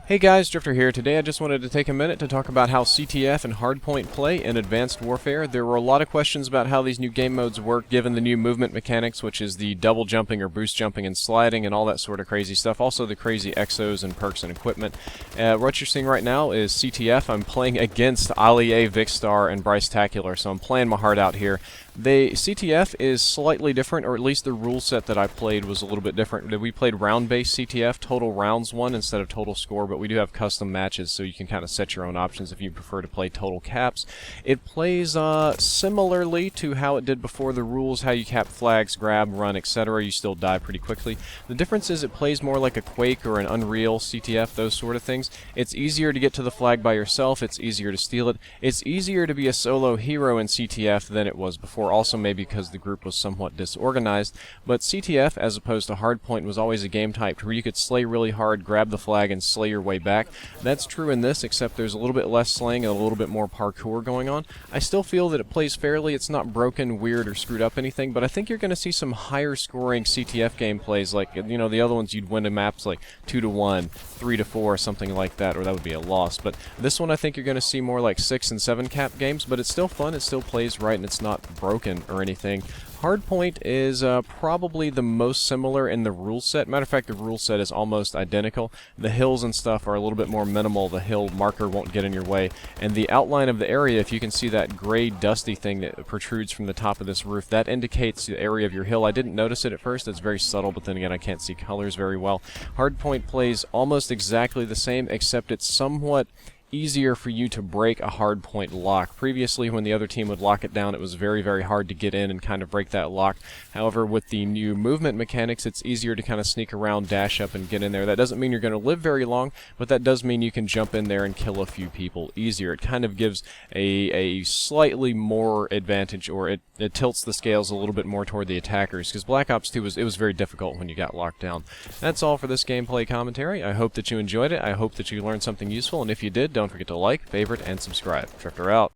Hey guys, Drifter here. Today I just wanted to take a minute to talk about how CTF and Hardpoint play in Advanced Warfare. There were a lot of questions about how these new game modes work given the new movement mechanics, which is the double jumping or boost jumping and sliding and all that sort of crazy stuff. Also the crazy exos and perks and equipment. What you're seeing right now is CTF. I'm playing against Ali A, Vicstar, and Bryce Tacular, so I'm playing my heart out here. CTF is slightly different, or at least the rule set that I played was a little bit different. We played round-based CTF, total rounds won instead of total score, but we do have custom matches, so you can kind of set your own options if you prefer to play total caps. It plays similarly to how it did before the rules, how you cap flags, grab, run, etc. You still die pretty quickly. The difference is it plays more like a Quake or an Unreal CTF, those sort of things. It's easier to get to the flag by yourself, it's easier to steal it. It's easier to be a solo hero in CTF than it was before, also maybe because the group was somewhat disorganized, but CTF, as opposed to Hardpoint, was always a game type where you could slay really hard, grab the flag, and slay your way back. That's true in this, except there's a little bit less slaying and a little bit more parkour going on. I still feel that it plays fairly. It's not broken, weird, or screwed up anything, but I think you're going to see some higher scoring CTF gameplays, like, you know, the other ones you'd win in maps like 2-1, 3-4, something like that, or that would be a loss. But this one I think you're going to see more like 6 and 7 cap games, but it's still fun, it still plays right, and it's not broken or anything. Hardpoint is probably the most similar in the rule set. Matter of fact, the rule set is almost identical. The hills and stuff are a little bit more minimal. The hill marker won't get in your way. And the outline of the area, if you can see that gray dusty thing that protrudes from the top of this roof, that indicates the area of your hill. I didn't notice it at first. It's very subtle, but then again, I can't see colors very well. Hardpoint plays almost exactly the same, except it's somewhat easier for you to break a hardpoint lock. Previously, when the other team would lock it down, it was very, very hard to get in and kind of break that lock. However, with the new movement mechanics, it's easier to kind of sneak around, dash up, and get in there. That doesn't mean you're going to live very long, but that does mean you can jump in there and kill a few people easier. It kind of gives a slightly more advantage, or it tilts the scales a little bit more toward the attackers, because Black Ops 2 was very difficult when you got locked down. That's all for this gameplay commentary. I hope that you enjoyed it. I hope that you learned something useful, and if you did, don't forget to like, favorite, and subscribe. Drifter out.